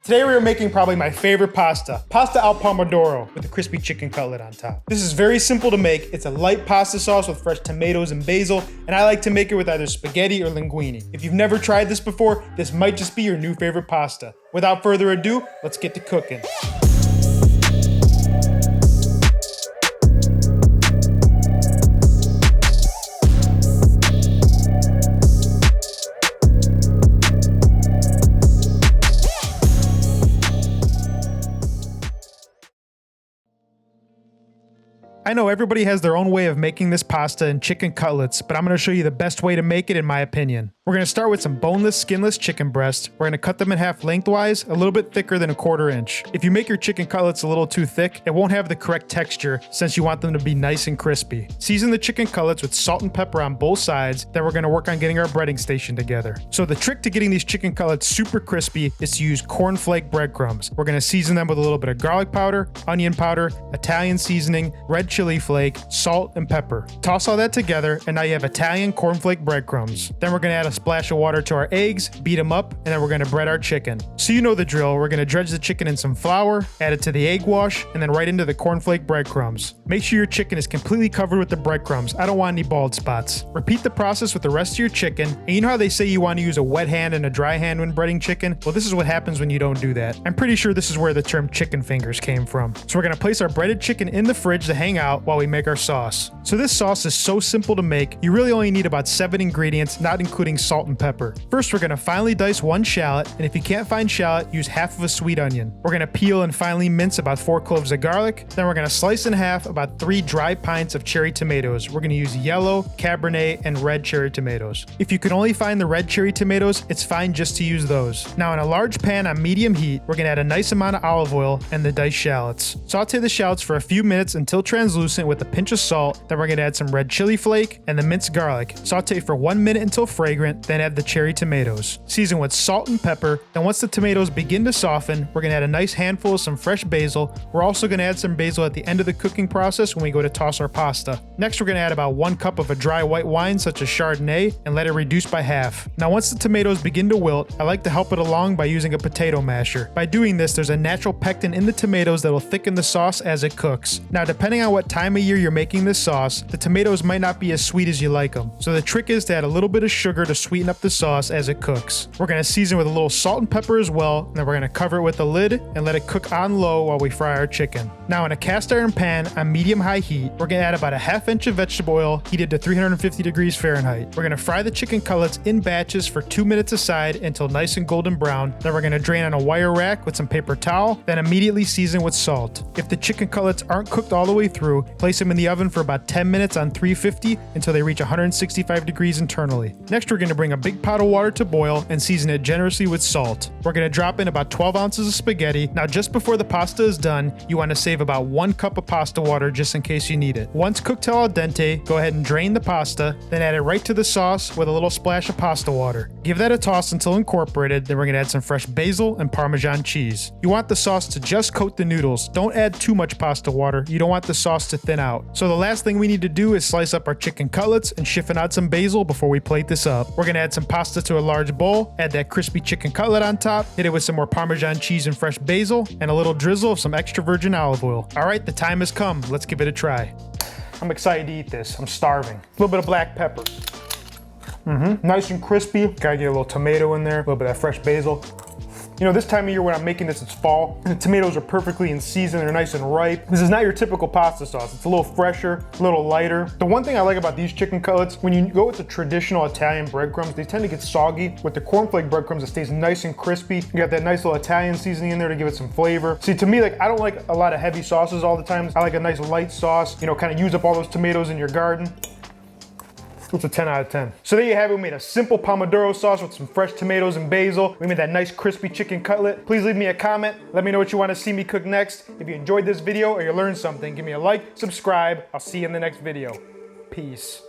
Today we are making probably my favorite pasta al Pomodoro with a crispy chicken cutlet on top. This is very simple to make. It's a light pasta sauce with fresh tomatoes and basil, and I like to make it with either spaghetti or linguine. If you've never tried this before, this might just be your new favorite pasta. Without further ado, let's get to cooking. I know everybody has their own way of making this pasta and chicken cutlets, but I'm going to show you the best way to make it in my opinion. We're going to start with some boneless, skinless chicken breast. We're going to cut them in half lengthwise, a little bit thicker than a 1/4 inch. If you make your chicken cutlets a little too thick, it won't have the correct texture since you want them to be nice and crispy. Season the chicken cutlets with salt and pepper on both sides, then we're going to work on getting our breading station together. So the trick to getting these chicken cutlets super crispy is to use cornflake breadcrumbs. We're going to season them with a little bit of garlic powder, onion powder, Italian seasoning, red chili flake, salt, and pepper. Toss all that together, and now you have Italian cornflake breadcrumbs. Then we're going to add a splash of water to our eggs, beat them up, and then we're going to bread our chicken. So you know the drill. We're going to dredge the chicken in some flour, add it to the egg wash, and then right into the cornflake breadcrumbs. Make sure your chicken is completely covered with the breadcrumbs. I don't want any bald spots. Repeat the process with the rest of your chicken, and you know how they say you want to use a wet hand and a dry hand when breading chicken? Well, this is what happens when you don't do that. I'm pretty sure this is where the term chicken fingers came from. So we're going to place our breaded chicken in the fridge to hang out while we make our sauce. So this sauce is so simple to make, you really only need about 7 ingredients, not including salt and pepper. First, we're going to finely dice 1 shallot, and if you can't find shallot, use half of a sweet onion. We're going to peel and finely mince about 4 cloves of garlic. Then we're going to slice in half about 3 dry pints of cherry tomatoes. We're going to use yellow, Cabernet, and red cherry tomatoes. If you can only find the red cherry tomatoes, it's fine just to use those. Now in a large pan on medium heat, we're going to add a nice amount of olive oil and the diced shallots. Saute the shallots for a few minutes until translucent with a pinch of salt. Then we're going to add some red chili flake and the minced garlic. Saute for 1 minute until fragrant, then add the cherry tomatoes. Season with salt and pepper. Then once the tomatoes begin to soften, we're going to add a nice handful of some fresh basil. We're also going to add some basil at the end of the cooking process when we go to toss our pasta. Next, we're going to add about 1 cup of a dry white wine such as Chardonnay and let it reduce by half. Now once the tomatoes begin to wilt, I like to help it along by using a potato masher. By doing this, there's a natural pectin in the tomatoes that will thicken the sauce as it cooks. Now depending on what time of year you're making this sauce, the tomatoes might not be as sweet as you like them. So the trick is to add a little bit of sugar to sweeten up the sauce as it cooks. We're going to season with a little salt and pepper as well, and then we're going to cover it with a lid and let it cook on low while we fry our chicken. Now in a cast iron pan on medium-high heat, we're going to add about a 1/2 inch of vegetable oil heated to 350 degrees Fahrenheit. We're going to fry the chicken cutlets in batches for 2 minutes aside until nice and golden brown. Then we're going to drain on a wire rack with some paper towel, then immediately season with salt. If the chicken cutlets aren't cooked all the way through, place them in the oven for about 10 minutes on 350 until they reach 165 degrees internally. Next, we're going to bring a big pot of water to boil and season it generously with salt. We're going to drop in about 12 ounces of spaghetti. Now, just before the pasta is done, you want to save about 1 cup of pasta water just in case you need it. Once cooked till al dente, go ahead and drain the pasta, then add it right to the sauce with a little splash of pasta water. Give that a toss until incorporated, then we're going to add some fresh basil and Parmesan cheese. You want the sauce to just coat the noodles. Don't add too much pasta water. You don't want the sauce to thin out. So the last thing we need to do is slice up our chicken cutlets and siphon out some basil before we plate this up. We're going to add some pasta to a large bowl, add that crispy chicken cutlet on top, hit it with some more Parmesan cheese and fresh basil, and a little drizzle of some extra virgin olive oil. All right, the time has come. Let's give it a try. I'm excited to eat this. I'm starving. A little bit of black pepper. Nice and crispy. Gotta get a little tomato in there, a little bit of fresh basil. You know, this time of year when I'm making this, it's fall. The tomatoes are perfectly in season, they're nice and ripe. This is not your typical pasta sauce. It's a little fresher, a little lighter. The one thing I like about these chicken cutlets, when you go with the traditional Italian breadcrumbs, they tend to get soggy. With the cornflake breadcrumbs, it stays nice and crispy. You got that nice little Italian seasoning in there to give it some flavor. See, to me, like, I don't like a lot of heavy sauces all the time. I like a nice light sauce, you know, kind of use up all those tomatoes in your garden. It's a 10 out of 10. So there you have it. We made a simple Pomodoro sauce with some fresh tomatoes and basil. We made that nice crispy chicken cutlet. Please leave me a comment. Let me know what you want to see me cook next. If you enjoyed this video or you learned something, give me a like, subscribe. I'll see you in the next video. Peace.